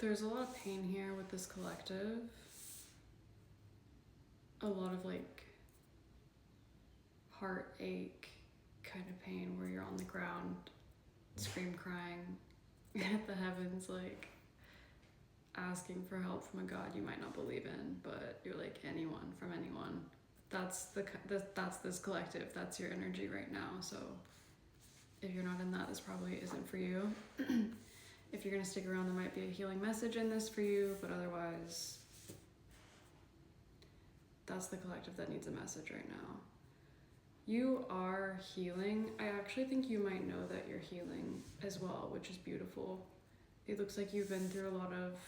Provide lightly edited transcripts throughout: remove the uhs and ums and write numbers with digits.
There's a lot of pain here with this collective. A lot of like heartache kind of pain where you're on the ground, scream crying at the heavens, like asking for help from a God you might not believe in, but you're like anyone from anyone. That's this collective. That's your energy right now. So if you're not in that, this probably isn't for you. If you're gonna stick around, there might be a healing message in this for you, but otherwise, that's the collective that needs a message right now. You are healing. I actually think you might know that you're healing as well, which is beautiful. It looks like you've been through a lot of,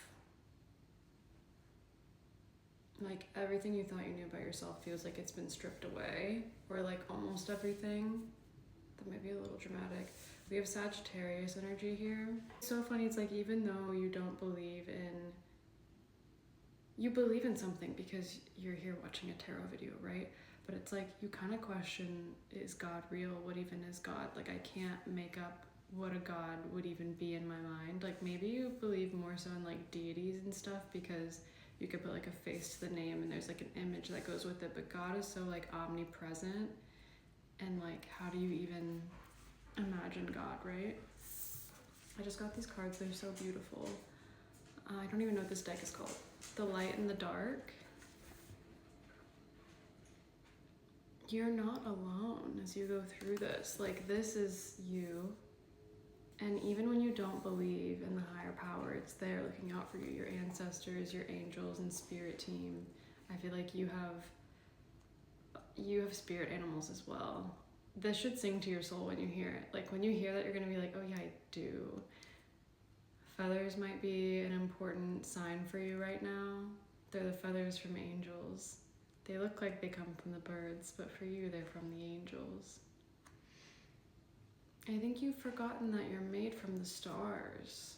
like, everything you thought you knew about yourself feels like it's been stripped away, or like almost everything. That might be a little dramatic. We have Sagittarius energy here. It's so funny, it's like even though you don't believe in, you believe in something because you're here watching a tarot video, right? But it's like you kind of question, is God real? What even is God? Like I can't make up what a God would even be in my mind. Like maybe you believe more so in like deities and stuff because you could put like a face to the name and there's like an image that goes with it, but God is so like omnipresent, and like how do you even imagine God, right? I just got these cards, they're so beautiful. I don't even know what this deck is called. The Light and the Dark. You're not alone as you go through this. Like this is you. And even when you don't believe in the higher power, it's there looking out for you. Your ancestors, your angels and spirit team. I feel like you have spirit animals as well. This should sing to your soul when you hear it. Like when you hear that, you're gonna be like, oh yeah, I do. Feathers might be an important sign for you right now. They're the feathers from angels. They look like they come from the birds, but for you, they're from the angels. I think you've forgotten that you're made from the stars.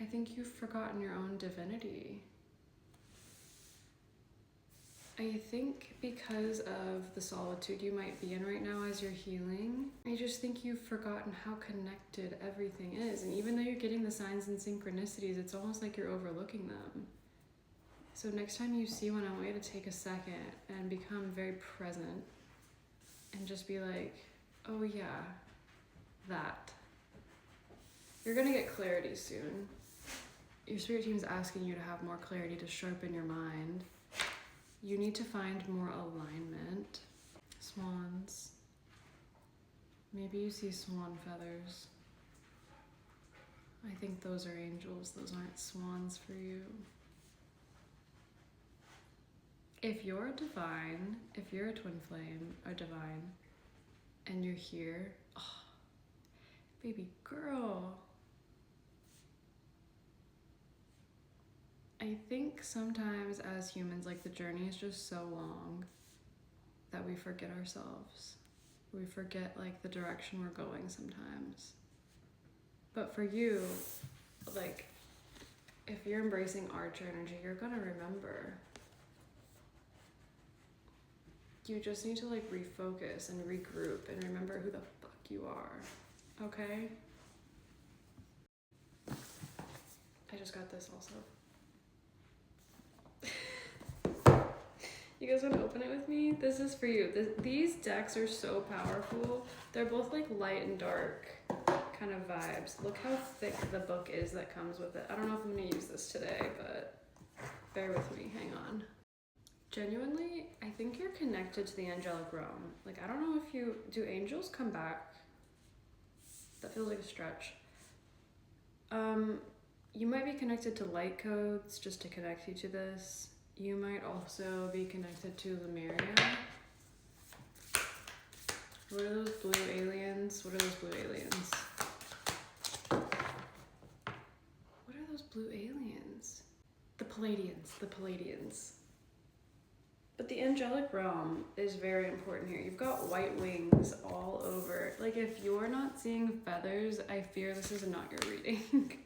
I think you've forgotten your own divinity. I think because of the solitude you might be in right now as you're healing, I just think you've forgotten how connected everything is. And even though you're getting the signs and synchronicities, it's almost like you're overlooking them. So next time you see one, I want you to take a second and become very present and just be like, oh yeah, that. You're gonna get clarity soon. Your spirit team is asking you to have more clarity, to sharpen your mind. You need to find more alignment. Swans. Maybe you see swan feathers. I think those are angels. Those aren't swans for you. If you're a divine, if you're a twin flame, a divine, and you're here, oh, baby girl. I think sometimes as humans, like the journey is just so long that we forget ourselves. We forget like the direction we're going sometimes. But for you, like if you're embracing Archer energy, you're gonna remember. You just need to like refocus and regroup and remember who the fuck you are, okay? I just got this also. You guys want to open it with me? This is for you. These decks are so powerful. They're both like light and dark kind of vibes. Look how thick the book is that comes with it. I don't know if I'm going to use this today, but bear with me. Hang on. Genuinely, I think you're connected to the angelic realm. Like, I don't know if do angels come back? That feels like a stretch. You might be connected to light codes just to connect you to this. You might also be connected to Lemuria. What are those blue aliens? What are those blue aliens? What are those blue aliens? The Palladians. But the angelic realm is very important here. You've got white wings all over. Like if you're not seeing feathers, I fear this is not your reading.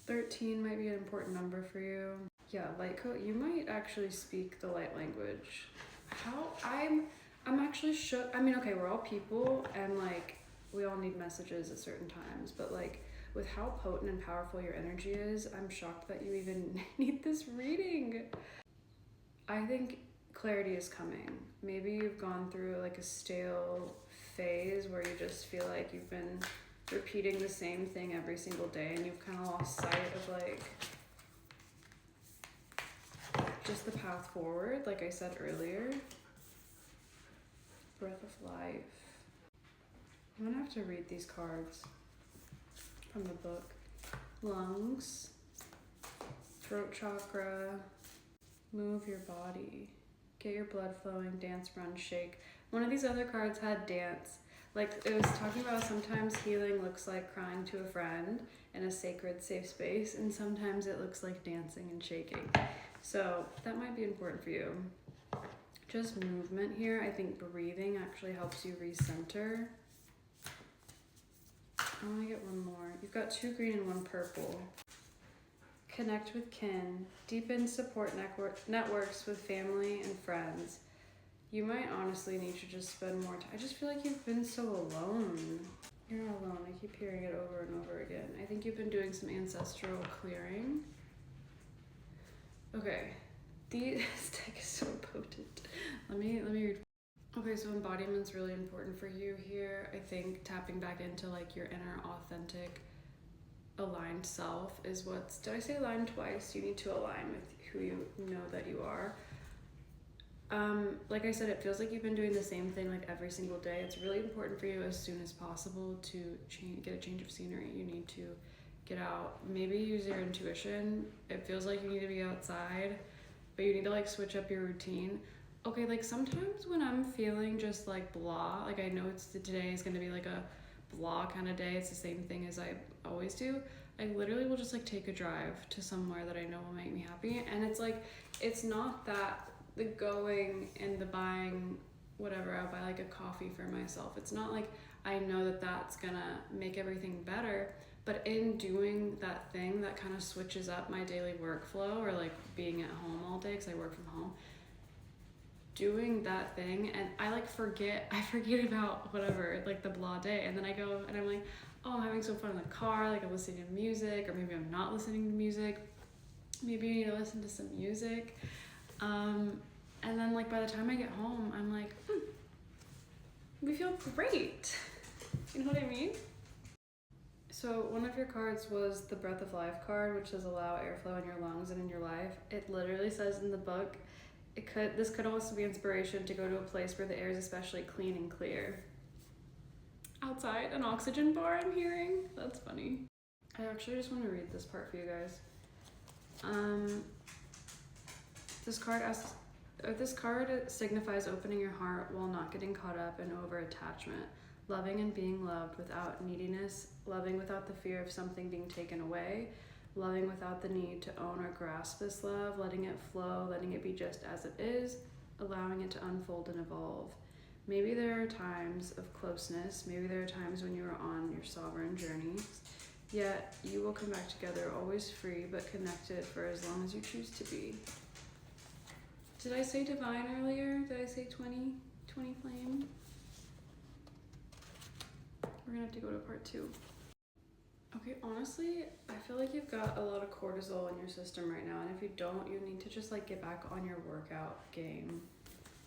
13 might be an important number for you. Yeah, light coat, you might actually speak the light language. I'm actually shook. I mean, okay, we're all people and like we all need messages at certain times, but like with how potent and powerful your energy is, I'm shocked that you even need this reading. I think clarity is coming. Maybe you've gone through like a stale phase where you just feel like you've been repeating the same thing every single day and you've kind of lost sight of like just the path forward, like I said earlier. Breath of life. I'm gonna have to read these cards from the book. Lungs, throat chakra, move your body, get your blood flowing, dance, run, shake. One of these other cards had dance. Like it was talking about sometimes healing looks like crying to a friend in a sacred, safe space, and sometimes it looks like dancing and shaking. So that might be important for you. Just movement here. I think breathing actually helps you recenter. I want to get one more. You've got 2 green and 1 purple. Connect with kin. Deepen support networks with family and friends. You might honestly need to just spend more time. I just feel like you've been so alone. You're not alone. I keep hearing it over and over again. I think you've been doing some ancestral clearing. Okay. This deck is so potent. Let me read. Okay, so embodiment's really important for you here. I think tapping back into like your inner authentic aligned self is what's, did I say align twice? You need to align with who you know that you are. Like I said, it feels like you've been doing the same thing like every single day. It's really important for you as soon as possible to get a change of scenery. You need to get out, maybe use your intuition. It feels like you need to be outside, but you need to like switch up your routine. Okay, like sometimes when I'm feeling just like blah, like I know today is gonna be like a blah kind of day, it's the same thing as I always do. I literally will just like take a drive to somewhere that I know will make me happy. And it's like, it's not that the going and the buying whatever, I'll buy like a coffee for myself. It's not like I know that that's gonna make everything better, but in doing that thing that kind of switches up my daily workflow, or like being at home all day because I work from home, doing that thing, and I forget about whatever, like the blah day, and then I go and I'm like, oh, I'm having so fun in the car, like I'm listening to music, or maybe I'm not listening to music, maybe you need to listen to some music, and then like by the time I get home, I'm like, we feel great. You know what I mean? So one of your cards was the Breath of Life card, which says allow airflow in your lungs and in your life. It literally says in the book, this could also be inspiration to go to a place where the air is especially clean and clear. Outside, an oxygen bar I'm hearing. That's funny. I actually just want to read this part for you guys. This card signifies opening your heart while not getting caught up in over attachment, loving and being loved without neediness, loving without the fear of something being taken away, loving without the need to own or grasp this love, letting it flow, letting it be just as it is, allowing it to unfold and evolve. Maybe there are times of closeness, maybe there are times when you are on your sovereign journey, yet you will come back together, always free but connected for as long as you choose to be. Did I say divine earlier? Did I say 20 flame? We're gonna have to go to part 2. Okay, honestly, I feel like you've got a lot of cortisol in your system right now, and if you don't, you need to just get back on your workout game.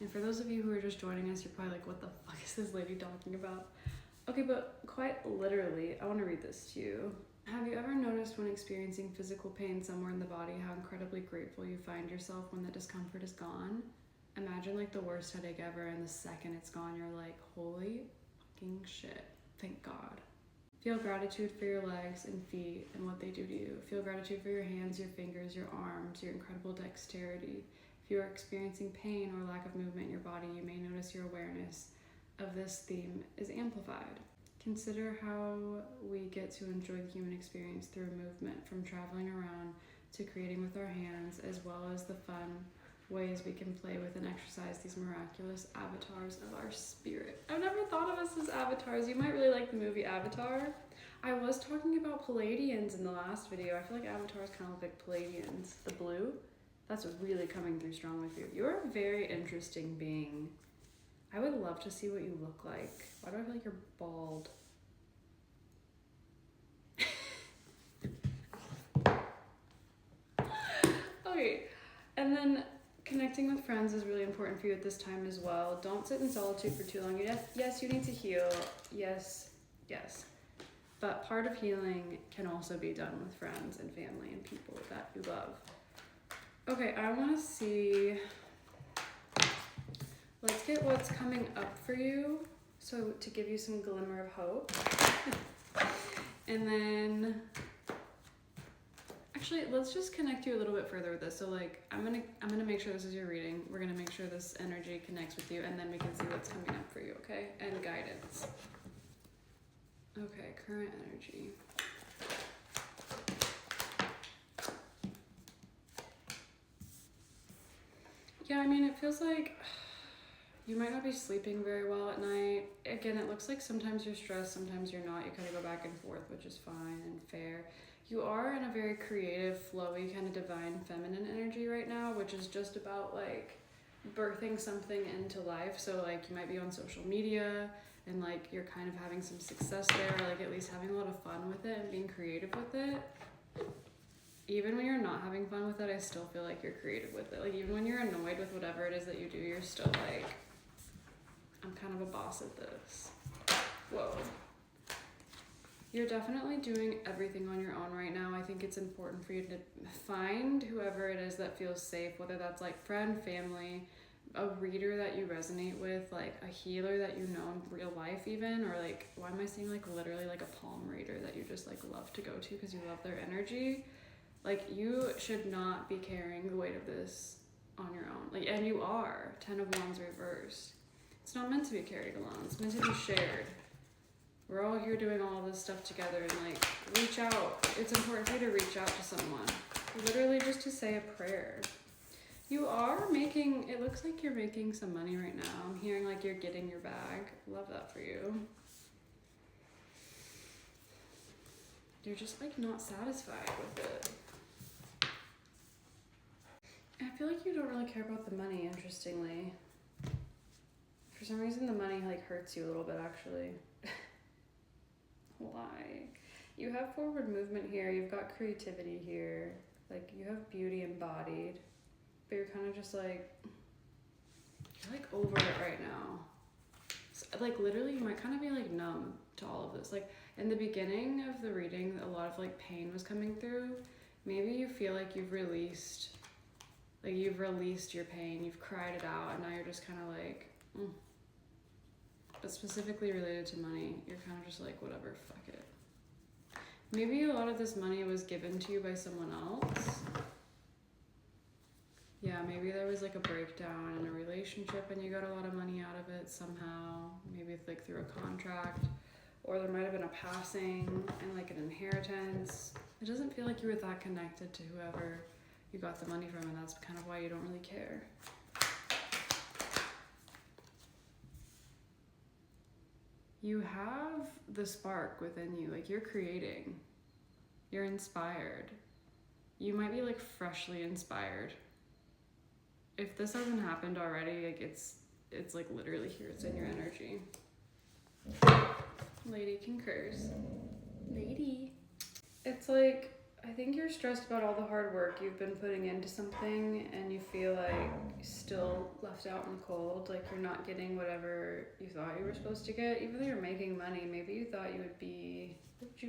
And for those of you who are just joining us, you're probably like, what the fuck is this lady talking about? Okay, but quite literally, I want to read this to you. Have you ever noticed when experiencing physical pain somewhere in the body how incredibly grateful you find yourself when the discomfort is gone? Imagine the worst headache ever, and the second it's gone, you're like, holy fucking shit, thank God. Feel gratitude for your legs and feet and what they do to you. Feel gratitude for your hands, your fingers, your arms, your incredible dexterity. If you are experiencing pain or lack of movement in your body, you may notice your awareness of this theme is amplified. Consider how we get to enjoy the human experience through movement, from traveling around to creating with our hands, as well as the fun ways we can play with and exercise these miraculous avatars of our spirit. I've never thought of us as avatars. You might really like the movie Avatar. I was talking about Pleiadians in the last video. I feel like avatars kind of look like Pleiadians. The blue, that's really coming through strong with you. You're a very interesting being. I would love to see what you look like. Why do I feel like you're bald? And then connecting with friends is really important for you at this time as well. Don't sit in solitude for too long. Yes, you need to heal. Yes. But part of healing can also be done with friends and family and people that you love. Okay, I want to see. Let's get what's coming up for you. So to give you some glimmer of hope. And then actually, let's just connect you a little bit further with this. So like, I'm gonna make sure this is your reading. We're gonna make sure this energy connects with you, and then we can see what's coming up for you, okay? And guidance. Okay, current energy. Yeah, I mean, it feels like you might not be sleeping very well at night. Again, it looks like sometimes you're stressed, sometimes you're not. You kind of go back and forth, which is fine and fair. You are in a very creative, flowy, kind of divine feminine energy right now, which is just about like birthing something into life. So like you might be on social media and like you're kind of having some success there, or like at least having a lot of fun with it and being creative with it. Even when you're not having fun with it, I still feel like you're creative with it. Like even when you're annoyed with whatever it is that you do, you're still like, I'm kind of a boss at this. Whoa. You're definitely doing everything on your own right now. I think it's important for you to find whoever it is that feels safe, whether that's like friend, family, a reader that you resonate with, like a healer that you know in real life even, or like, why am I saying like literally like a palm reader that you just like love to go to because you love their energy. Like you should not be carrying the weight of this on your own. Like, and you are. 10 of Wands reversed. It's not meant to be carried alone. It's meant to be shared. We're all here doing all this stuff together, and like, reach out. It's important for you to reach out to someone. Literally just to say a prayer. You are making, it looks like you're making some money right now. I'm hearing like you're getting your bag. Love that for you. You're just like not satisfied with it. I feel like you don't really care about the money, interestingly. For some reason, the money like hurts you a little bit, actually. Why? You have forward movement here. You've got creativity here. Like, you have beauty embodied. But you're kind of just like, you're like over it right now. So, like, literally, you might kind of be like numb to all of this. Like, in the beginning of the reading, a lot of like pain was coming through. Maybe you feel like you've released your pain, you've cried it out, and now you're just kind of like, But specifically related to money, you're kind of just like, whatever, fuck it. Maybe a lot of this money was given to you by someone else. Yeah, maybe there was like a breakdown in a relationship and you got a lot of money out of it somehow. Maybe it's like through a contract, or there might have been a passing and like an inheritance. It doesn't feel like you were that connected to whoever you got the money from, and that's kind of why you don't really care. You have the spark within you, like you're creating, you're inspired. You might be like freshly inspired. If this hasn't happened already, like it's like literally here, it's in your energy. Lady concurs. Lady. It's like, I think you're stressed about all the hard work you've been putting into something, and you feel like still left out in the cold, like you're not getting whatever you thought you were supposed to get. Even though you're making money, maybe you thought you would be,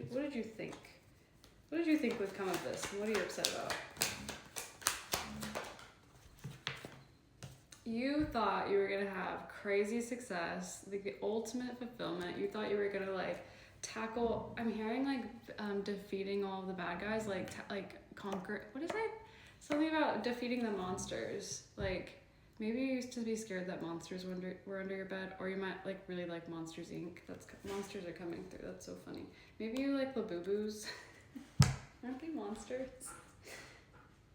what did you think? What did you think would come of this? And what are you upset about? You thought you were gonna have crazy success, like the ultimate fulfillment. You thought you were gonna like tackle, I'm hearing like defeating all of the bad guys, like conquer, what is it? Something about defeating the monsters. Like maybe you used to be scared that monsters were under your bed, or you might like really like Monsters Inc. Monsters are coming through. That's so funny. Maybe you like Labubus. Aren't they monsters?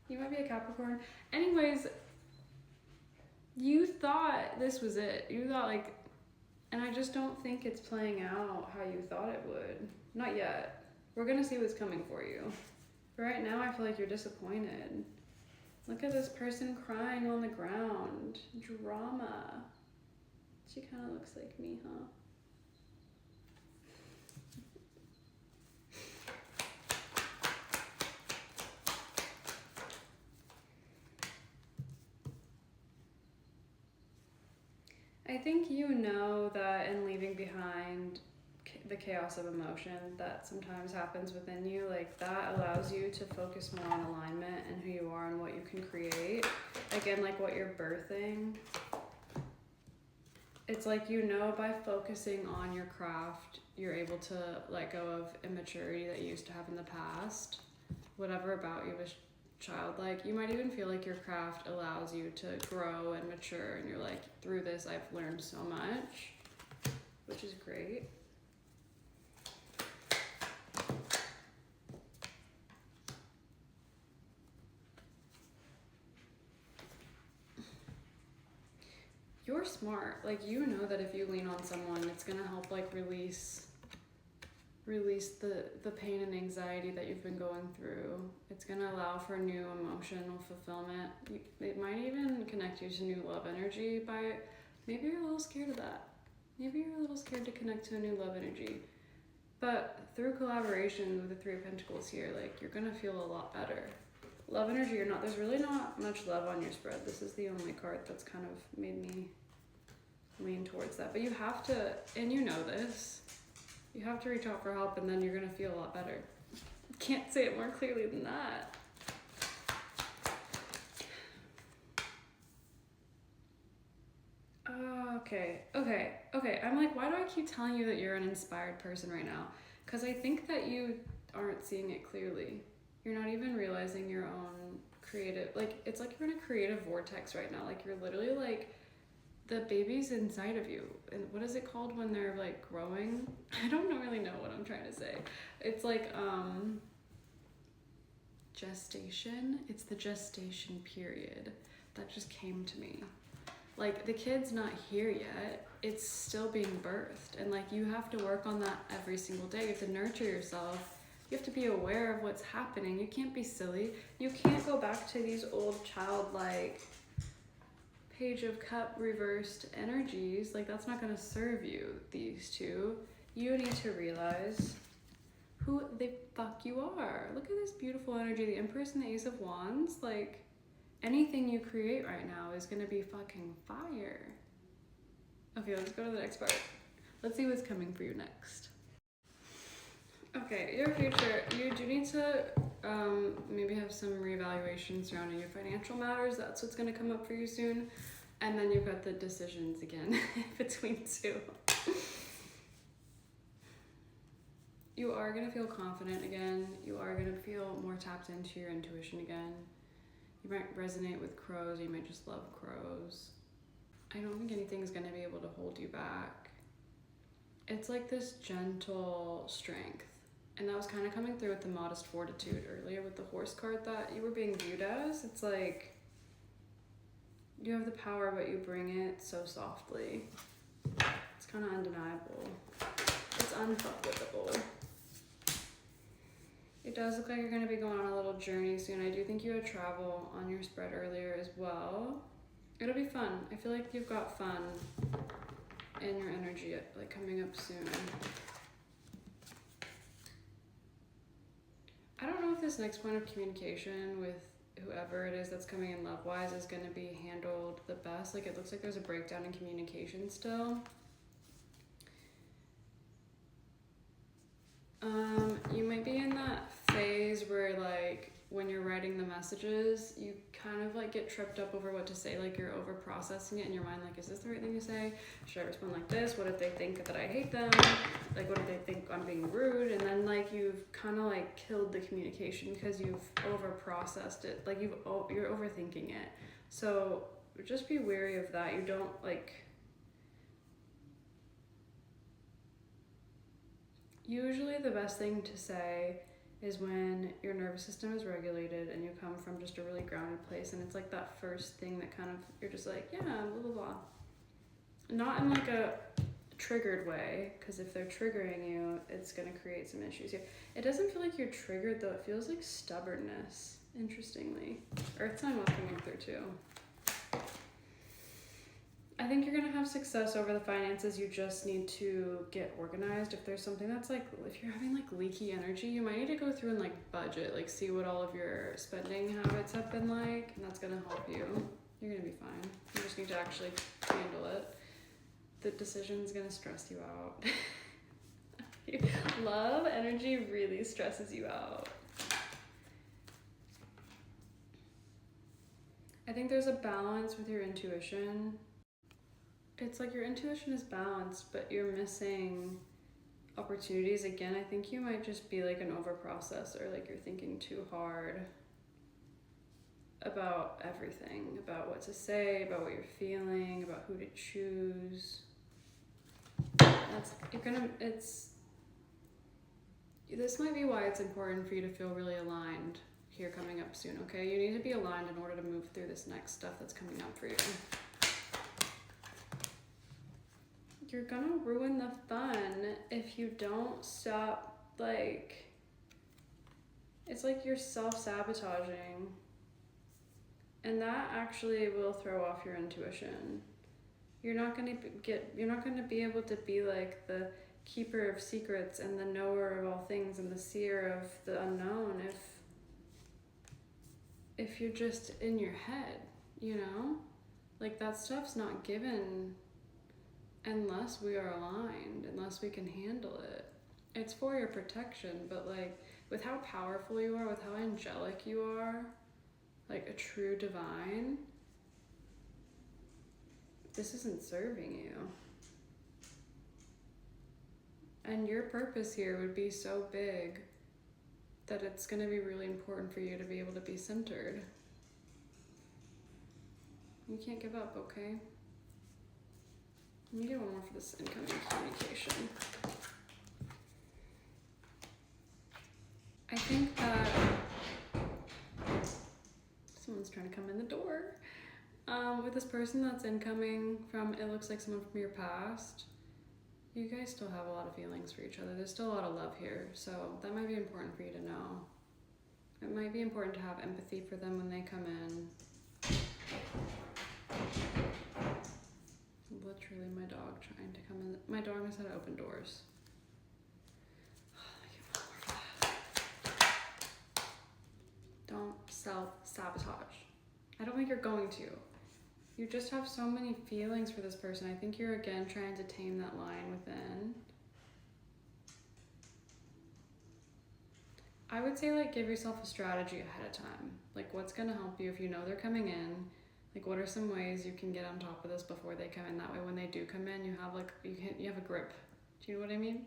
You might be a Capricorn. Anyways, you thought this was it. You thought like, and I just don't think it's playing out how you thought it would. Not yet. We're gonna see what's coming for you. But right now I feel like you're disappointed. Look at this person crying on the ground. Drama. She kind of looks like me, huh? I think you know that in leaving behind the chaos of emotion that sometimes happens within you, like that allows you to focus more on alignment and who you are and what you can create. Again, like what you're birthing. It's like, you know, by focusing on your craft, you're able to let go of immaturity that you used to have in the past. Whatever about you was childlike. You might even feel like your craft allows you to grow and mature, and you're like, through this I've learned so much, which is great. You're smart. Like, you know that if you lean on someone, it's gonna help like release the pain and anxiety that you've been going through. It's gonna allow for new emotional fulfillment. It might even connect you to new love energy. By maybe you're a little scared of that. Maybe you're a little scared to connect to a new love energy. But through collaboration with the Three of Pentacles here, like, you're gonna feel a lot better. Love energy or not, there's really not much love on your spread. This is the only card that's kind of made me lean towards that. But you have to, and you know this, you have to reach out for help, and then you're gonna feel a lot better. Can't say it more clearly than that. Okay. I'm like, why do I keep telling you that you're an inspired person right now? Because I think that you aren't seeing it clearly. You're not even realizing your own creative, like, it's like you're in a creative vortex right now. Like, you're literally like, the baby's inside of you. And what is it called when they're like growing? I don't really know what I'm trying to say. It's like gestation. It's the gestation period that just came to me. Like, the kid's not here yet. It's still being birthed. And like, you have to work on that every single day. You have to nurture yourself. You have to be aware of what's happening. You can't be silly. You can't go back to these old childlike Page of Cup reversed energies. Like, that's not gonna serve you, these two. You need to realize who the fuck you are. Look at this beautiful energy, the Empress and the Ace of Wands. Like, anything you create right now is gonna be fucking fire. Okay, let's go to the next part. Let's see what's coming for you next. Okay, your future, you do need to maybe have some reevaluation surrounding your financial matters. That's what's going to come up for you soon. And then you've got the decisions again between two. You are going to feel confident again. You are going to feel more tapped into your intuition again. You might resonate with crows. You might just love crows. I don't think anything's going to be able to hold you back. It's like this gentle strength. And that was kind of coming through with the modest fortitude earlier with the horse card that you were being viewed as. It's like, you have the power, but you bring it so softly. It's kind of undeniable. It's unfuckable. It does look like you're going to be going on a little journey soon. I do think you had travel on your spread earlier as well. It'll be fun. I feel like you've got fun in your energy like coming up soon. I don't know if this next point of communication with whoever it is that's coming in love-wise is going to be handled the best. Like, it looks like there's a breakdown in communication still. You might be in that phase where, like, when you're writing the messages, you kind of like get tripped up over what to say. Like, you're over processing it in your mind. Like, is this the right thing to say? Should I respond like this? What if they think that I hate them? Like, what if they think I'm being rude? And then like, you've kind of like killed the communication because you've over processed it. Like, you're overthinking it. So just be wary of that. You don't like, usually the best thing to say is when your nervous system is regulated and you come from just a really grounded place, and it's like that first thing that kind of, you're just like, yeah, blah, blah, blah. Not in like a triggered way, because if they're triggering you, it's going to create some issues here. It doesn't feel like you're triggered, though. It feels like stubbornness, interestingly. Earth sign was coming through, too. I think you're going to have success over the finances. You just need to get organized. If there's something that's like, if you're having like leaky energy, you might need to go through and like budget, like see what all of your spending habits have been like, and that's going to help you. You're going to be fine. You just need to actually handle it. the decision's gonna stress you out. Love energy really stresses you out. I think there's a balance with your intuition. It's like your intuition is balanced, but you're missing opportunities. Again, I think you might just be like an overprocessor, like you're thinking too hard about everything, about what to say, about what you're feeling, about who to choose. This might be why it's important for you to feel really aligned here coming up soon, okay? You need to be aligned in order to move through this next stuff that's coming up for you. You're gonna ruin the fun if you don't stop, like, it's like you're self-sabotaging. And that actually will throw off your intuition. You're not gonna be able to be like the keeper of secrets and the knower of all things and the seer of the unknown if you're just in your head, you know? Like, that stuff's not given unless we are aligned, unless we can handle it. It's for your protection, but like, with how powerful you are, with how angelic you are, like a true divine, this isn't serving you. And your purpose here would be so big that it's going to be really important for you to be able to be centered. You can't give up, okay? Let me get one more for this incoming communication. I think that someone's trying to come in the door. With this person that's incoming from, it looks like someone from your past, you guys still have a lot of feelings for each other. There's still a lot of love here, so that might be important for you to know. It might be important to have empathy for them when they come in. Literally my dog trying to come in. My dog knows how to open doors. Don't self-sabotage. I don't think you're going to. You just have so many feelings for this person. I think you're again trying to tame that lion within. I would say, like, give yourself a strategy ahead of time. Like, what's gonna help you if you know they're coming in? Like, what are some ways you can get on top of this before they come in? That way, when they do come in, you have like you have a grip. Do you know what I mean?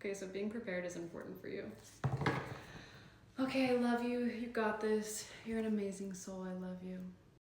Okay, so being prepared is important for you. Okay, I love you. You got this. You're an amazing soul. I love you.